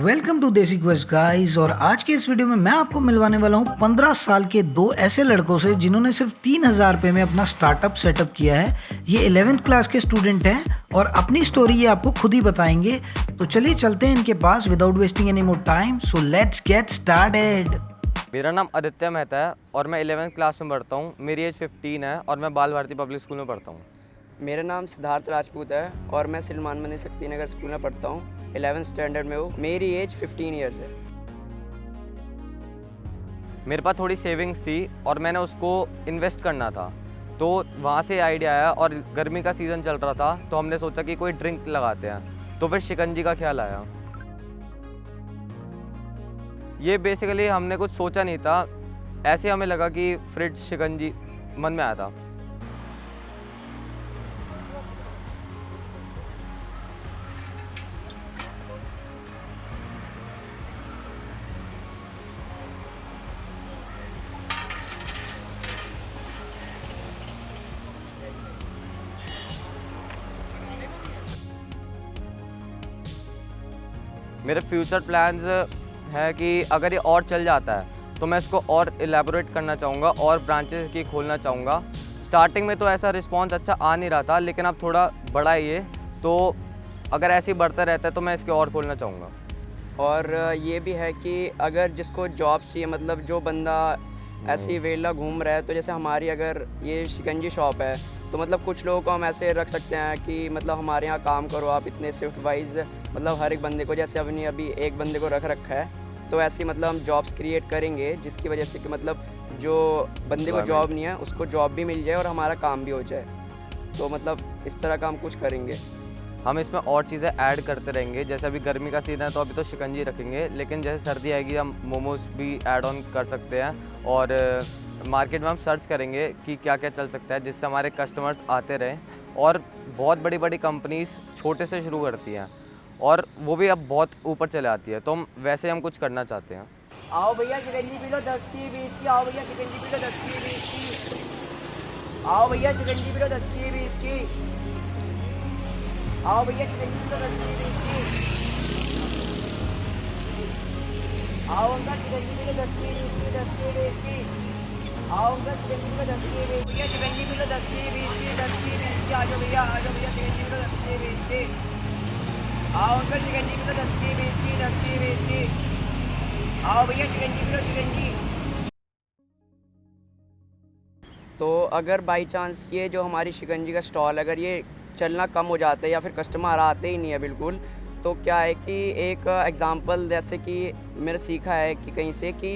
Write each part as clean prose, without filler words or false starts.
Welcome to देसी quest guys. और आज के इस वीडियो में मैं आपको मिलवाने वाला हूँ 15 साल के दो ऐसे लड़कों से जिन्होंने सिर्फ 3,000 रुपये में अपना स्टार्टअप सेटअप किया है। ये 11th क्लास के स्टूडेंट हैं और अपनी स्टोरी ये आपको खुद ही बताएंगे। तो चलिए चलते हैं इनके पास without wasting any more time. So let's get started. मेरा नाम आदित्य मेहता है और मैं 11th क्लास में पढ़ता हूँ। मेरी एज 15 है और मैं बाल भारती पब्लिक स्कूल में पढ़ता हूँ। मेरा नाम सिद्धार्थ राजपूत है और मैं सलमान मनी शक्ति नगर स्कूल में पढ़ता हूँ। 11th स्टैंडर्ड में हूँ। मेरी एज 15 ईयर्स है। मेरे पास थोड़ी सेविंग्स थी और मैंने उसको इन्वेस्ट करना था, तो वहाँ से आइडिया आया। और गर्मी का सीज़न चल रहा था तो हमने सोचा कि कोई ड्रिंक लगाते हैं, तो फिर शिकंजी का ख्याल आया। ये बेसिकली हमने कुछ सोचा नहीं था, ऐसे हमें लगा कि फ्रिज शिकंजी मन में आया था। मेरे फ्यूचर प्लान्स है कि अगर ये और चल जाता है तो मैं इसको और एलैबोरेट करना चाहूँगा और ब्रांचेस की खोलना चाहूँगा। स्टार्टिंग में तो ऐसा रिस्पांस अच्छा आ नहीं रहा था, लेकिन अब थोड़ा बड़ा है ये, तो अगर ऐसे ही बढ़ता रहता है तो मैं इसके और खोलना चाहूँगा। और ये भी है कि अगर जिसको जॉब चाहिए, मतलब जो बंदा ऐसे ही वेला घूम रहा है, तो जैसे हमारी अगर ये शिकंजी शॉप है तो मतलब कुछ लोगों को हम ऐसे रख सकते हैं कि मतलब हमारे यहाँ काम करो आप इतने शिफ्ट वाइज, मतलब हर एक बंदे को, जैसे अभी एक बंदे को रख रखा है तो ऐसे ही मतलब हम जॉब्स क्रिएट करेंगे जिसकी वजह से कि मतलब जो बंदे को जॉब नहीं है उसको जॉब भी मिल जाए और हमारा काम भी हो जाए। तो मतलब इस तरह का हम कुछ करेंगे। हम इसमें और चीज़ें ऐड करते रहेंगे। जैसे अभी गर्मी का सीज़न है तो अभी तो शिकंजी रखेंगे, लेकिन जैसे सर्दी आएगी हम मोमोज भी ऐड ऑन कर सकते हैं। और मार्केट में हम सर्च करेंगे कि क्या क्या चल सकता है जिससे हमारे कस्टमर्स आते रहें। और बहुत बड़ी बड़ी कंपनीज छोटे से शुरू करती हैं और वो भी अब बहुत ऊपर चले आती है, तो हम वैसे हम कुछ करना चाहते हैं। आओ भैया शिकंजी पी लो 10 की 20 की। आओ भैया शिकंजी पी लो 10 की 20 की। आओ भैया शिकंजी पी लो 10 की 20 की। आओ भैया शिकंजी पी लो 10 की 20 की। आओ अंकल शिकंजी पी लो 10 की 20 की 10 की 20 की। आओ अंकल शिकंजी पी लो 10 की 20 भैया शिकंजी पी लो 10 की 20 की 10 की 20 की। आ जाओ भैया शिकंजी पी लो 10 की 20 की। आओ अंकल शिकंजी पी लो 10 की 20 की 10 की 20 की। आओ भैया शिकंजी पी लो शिकंजी। तो अगर बाई चांस ये जो हमारी शिकंजी का स्टॉल अगर ये चलना कम हो जाता है या फिर कस्टमर आते ही नहीं है बिल्कुल, तो क्या है कि एक एग्ज़ाम्पल जैसे कि मैंने सीखा है कि कहीं से कि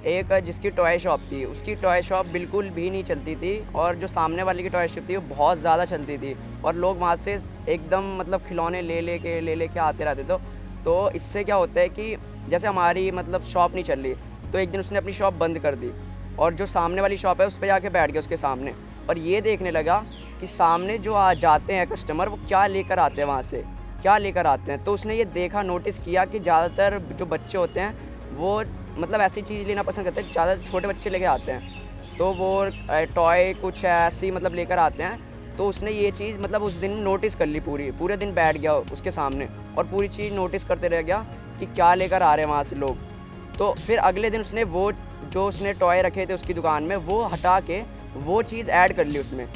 एक जिसकी टॉय शॉप थी उसकी टॉय शॉप बिल्कुल भी नहीं चलती थी और जो सामने वाले की टॉय शॉप थी वो बहुत ज़्यादा चलती थी और लोग वहाँ से एकदम मतलब खिलौने ले के आते रहते थे। तो इससे क्या होता है कि जैसे हमारी मतलब शॉप नहीं चल रही तो एक दिन उसने अपनी शॉप बंद कर दी और जो सामने वाली शॉप है उस पर जाके बैठ गया उसके सामने और ये देखने लगा कि सामने जो आ जाते हैं कस्टमर वो क्या लेकर आते हैं, वहाँ से क्या लेकर आते हैं। तो उसने ये देखा, नोटिस किया कि ज़्यादातर जो बच्चे होते हैं वो मतलब ऐसी चीज़ लेना पसंद करते हैं, ज़्यादा छोटे बच्चे लेके आते हैं तो वो टॉय कुछ ऐसी मतलब लेकर आते हैं। तो उसने ये चीज़ मतलब उस दिन नोटिस कर ली, पूरे दिन बैठ गया उसके सामने और पूरी चीज़ नोटिस करते रह गया कि क्या लेकर आ रहे हैं वहाँ से लोग। तो फिर अगले दिन उसने वो जो उसने टॉय रखे थे उसकी दुकान में वो हटा के वो चीज़ ऐड कर ली उसमें।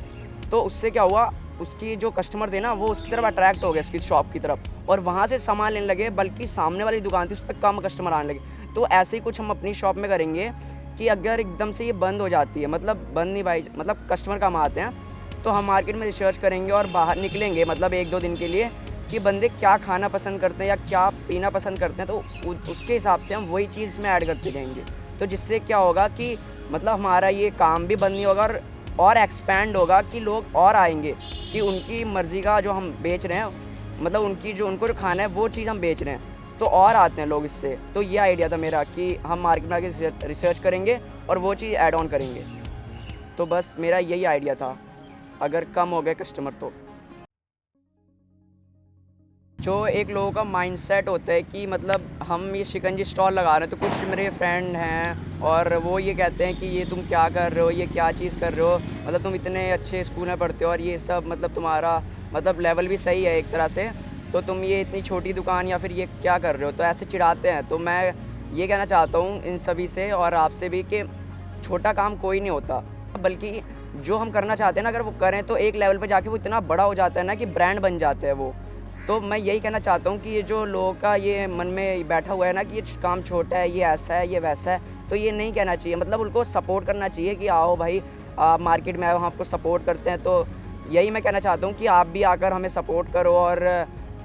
तो उससे क्या हुआ, उसकी जो कस्टमर थे ना वो उसकी तरफ अट्रैक्ट हो गए, उसकी शॉप की तरफ, और वहाँ से सामान लेने लगे, बल्कि सामने वाली दुकान थी उस पर कम कस्टमर आने लगे। तो ऐसे ही कुछ हम अपनी शॉप में करेंगे कि अगर एकदम से ये बंद हो जाती है, मतलब बंद नहीं भाई, मतलब कस्टमर कम आते हैं, तो हम मार्केट में रिसर्च करेंगे और बाहर निकलेंगे मतलब 1-2 दिन के लिए कि बंदे क्या खाना पसंद करते हैं या क्या पीना पसंद करते हैं, तो उसके हिसाब से हम वही चीज़ इसमें ऐड करते जाएंगे। तो जिससे क्या होगा कि मतलब हमारा ये काम भी बंद नहीं होगा और एक्सपैंड होगा कि लोग और आएंगे कि उनकी मर्ज़ी का जो हम बेच रहे हैं, मतलब उनकी जो उनको जो खाना है वो चीज़ हम बेच रहे हैं, तो और आते हैं लोग इससे। तो ये आइडिया था मेरा कि हम मार्केट में आके रिसर्च करेंगे और वो चीज़ ऐड ऑन करेंगे। तो बस मेरा यही आइडिया था अगर कम हो गए कस्टमर तो। जो एक लोगों का माइंडसेट होता है कि मतलब हम ये शिकंजी स्टॉल लगा रहे हैं, तो कुछ मेरे फ्रेंड हैं और वो ये कहते हैं कि ये तुम क्या कर रहे हो, ये क्या चीज़ कर रहे हो, मतलब तुम इतने अच्छे स्कूल में पढ़ते हो और ये सब मतलब तुम्हारा मतलब लेवल भी सही है एक तरह से, तो तुम ये इतनी छोटी दुकान या फिर ये क्या कर रहे हो, तो ऐसे चिढ़ाते हैं। तो मैं ये कहना चाहता हूँ इन सभी से और आपसे भी कि छोटा काम कोई नहीं होता, बल्कि जो हम करना चाहते हैं ना, अगर वो करें तो एक लेवल पे जाके वो इतना बड़ा हो जाता है ना कि ब्रांड बन जाता है वो। तो मैं यही कहना चाहता हूँ कि ये जो लोगों का ये मन में बैठा हुआ है ना कि ये काम छोटा है, ये ऐसा है, ये वैसा है, तो ये नहीं कहना चाहिए। मतलब उनको सपोर्ट करना चाहिए कि आओ भाई, आप मार्केट में आओ, हम आपको सपोर्ट करते हैं। तो यही मैं कहना चाहता हूँ कि आप भी आकर हमें सपोर्ट करो और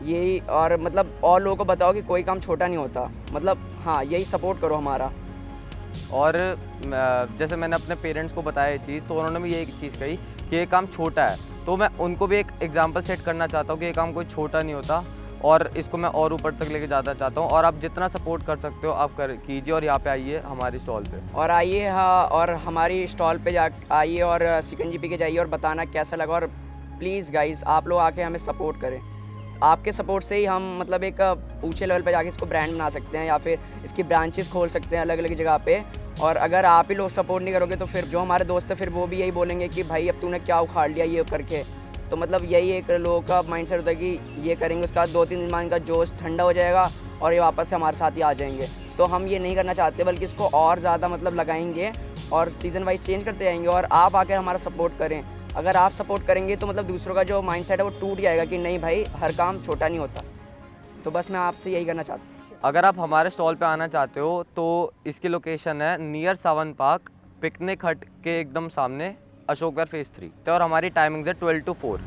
यही, और मतलब और लोगों को बताओ कि कोई काम छोटा नहीं होता। मतलब हाँ, यही सपोर्ट करो हमारा। और जैसे मैंने अपने पेरेंट्स को बताया ये चीज़, तो उन्होंने भी ये एक चीज़ कही कि ये काम छोटा है, तो मैं उनको भी एक एग्जांपल सेट करना चाहता हूँ कि ये काम कोई छोटा नहीं होता और इसको मैं और ऊपर तक लेके जाना चाहता हूँ। और आप जितना सपोर्ट कर सकते हो आप कर कीजिए और यहाँ पे आइए हमारी स्टॉल पे। और आइए, हाँ, और हमारी स्टॉल पे जा आइए और शिकंजी पी के जाइए और बताना कैसा लगा। और प्लीज़ गाइस, आप लोग आके हमें सपोर्ट करें। आपके सपोर्ट से ही हम मतलब एक ऊंचे लेवल पे जाके इसको ब्रांड बना सकते हैं या फिर इसकी ब्रांचेस खोल सकते हैं अलग अलग जगह पे। और अगर आप ही लोग सपोर्ट नहीं करोगे तो फिर जो हमारे दोस्त हैं फिर वो भी यही बोलेंगे कि भाई अब तूने क्या उखाड़ लिया ये करके। तो मतलब यही एक लोगों का माइंडसेट होता है कि ये करेंगे, उसके बाद 2-3 दिन बाद इनका जोश ठंडा हो जाएगा और ये वापस से हमारे साथ ही आ जाएंगे। तो हम ये नहीं करना चाहते, बल्कि इसको और ज़्यादा मतलब लगाएंगे और सीज़न वाइज चेंज करते जाएंगे। और आप आकर हमारा सपोर्ट करें। अगर आप सपोर्ट करेंगे तो मतलब दूसरों का जो माइंडसेट है वो टूट जाएगा कि नहीं भाई, हर काम छोटा नहीं होता। तो बस मैं आपसे यही करना चाहता हूँ। अगर आप हमारे स्टॉल पे आना चाहते हो तो इसकी लोकेशन है नियर सावन पार्क, पिकनिक हट के एकदम सामने, अशोक विहार फेज़ 3। और हमारी टाइमिंग्स है 12 to 4।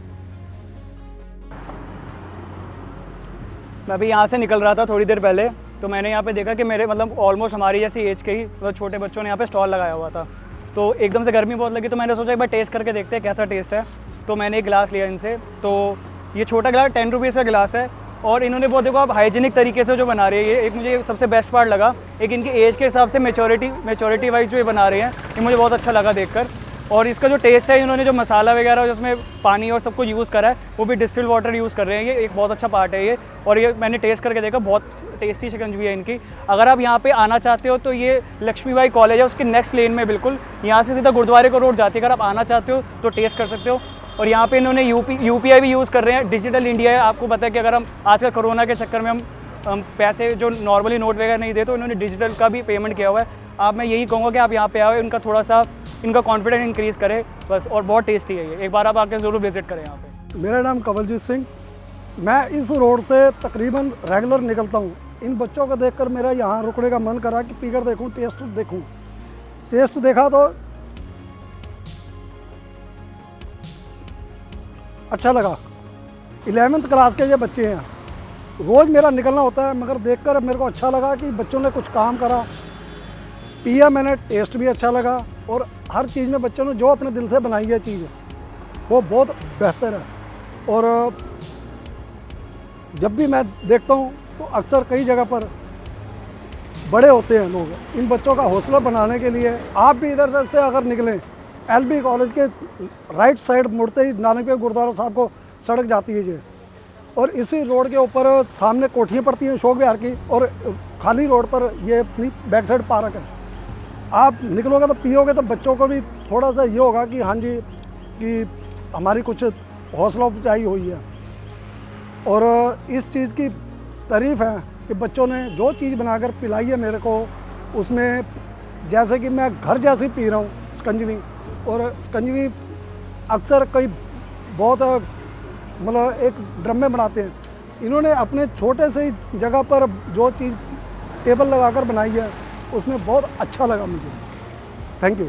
मैं अभी यहाँ से निकल रहा था थोड़ी देर पहले, तो मैंने यहाँ पे देखा कि मेरे मतलब ऑलमोस्ट हमारी जैसी एज के ही मतलब छोटे बच्चों ने यहाँ पे स्टॉल लगाया हुआ था। तो एकदम से गर्मी बहुत लगी, तो मैंने सोचा एक बार टेस्ट करके देखते हैं कैसा टेस्ट है। तो मैंने एक गिलास लिया इनसे। तो ये छोटा गिलास 10 रुपीज़ का गिलास है और इन्होंने बहुत, देखो आप, हाइजीनिक तरीके से जो बना रहे हैं ये एक मुझे सबसे बेस्ट पार्ट लगा। एक इनकी एज के हिसाब से मेचोरिटी वाइज जो ये बना रहे हैं ये मुझे बहुत अच्छा लगा देखकर। और इसका जो टेस्ट है, इन्होंने जो मसाला वगैरह जिसमें पानी और सब कुछ यूज़ करा है वो भी डिस्टिल वाटर यूज़ कर रहे हैं। ये एक बहुत अच्छा पार्ट है ये। और ये मैंने टेस्ट करके देखा, बहुत टेस्टी शिकंजी है इनकी। अगर आप यहाँ पे आना चाहते हो तो ये लक्ष्मीबाई कॉलेज है उसके नेक्स्ट लेन में, बिल्कुल यहाँ से सीधा गुरुद्वारे को रोड जाती है। अगर आप आना चाहते हो तो टेस्ट कर सकते हो। और यहाँ पे इन्होंने UPI भी यूज़ कर रहे हैं। डिजिटल इंडिया है। आपको पता है कि अगर हम आजकल कोरोना के चक्कर में हम पैसे जो नॉर्मली नोट वगैरह नहीं दे, तो इन्होंने डिजिटल का भी पेमेंट किया हुआ है। आप, मैं यही कहूँगा कि आप यहाँ पे आओ, इनका थोड़ा सा इनका कॉन्फिडेंस इंक्रीज़ करें बस। और बहुत टेस्टी है ये, एक बार आप आके ज़रूर विज़िट करें यहाँ पे। मेरा नाम कवलजीत सिंह, मैं इस रोड से तकरीबन रेगुलर निकलता हूँ। इन बच्चों को देखकर मेरा यहाँ रुकने का मन करा कि पीकर देखूँ, टेस्ट देखूँ। टेस्ट देखा तो अच्छा लगा। 11th क्लास के ये बच्चे हैं, रोज़ मेरा निकलना होता है, मगर देखकर मेरे को अच्छा लगा कि बच्चों ने कुछ काम करा। पिया मैंने, टेस्ट भी अच्छा लगा और हर चीज़ में बच्चों ने जो अपने दिल से बनाई है चीज़ वो बहुत बेहतर है। और जब भी मैं देखता हूँ तो अक्सर कई जगह पर बड़े होते हैं लोग, इन बच्चों का हौसला बनाने के लिए आप भी इधर से अगर निकलें, LB कॉलेज के राइट साइड मुड़ते ही नानकदेव गुरुद्वारा साहब को सड़क जाती है जी, और इसी रोड के ऊपर सामने कोठियाँ पड़ती हैं अशोक विहार की, और खाली रोड पर ये अपनी बैक साइड पार्क है। आप निकलोगे तो पियोगे तो बच्चों को भी थोड़ा सा ये होगा कि हाँ जी, कि हमारी कुछ हौसला अफजाई हुई है। और इस चीज़ की तारीफ़ है कि बच्चों ने जो चीज़ बनाकर पिलाई है मेरे को, उसमें जैसे कि मैं घर जैसी पी रहा हूँ शिकंजी। और शिकंजी अक्सर कई बहुत मतलब एक ड्रम में बनाते हैं, इन्होंने अपने छोटे से ही जगह पर जो चीज़ टेबल लगाकर बनाई है उसमें बहुत अच्छा लगा मुझे। Thank you.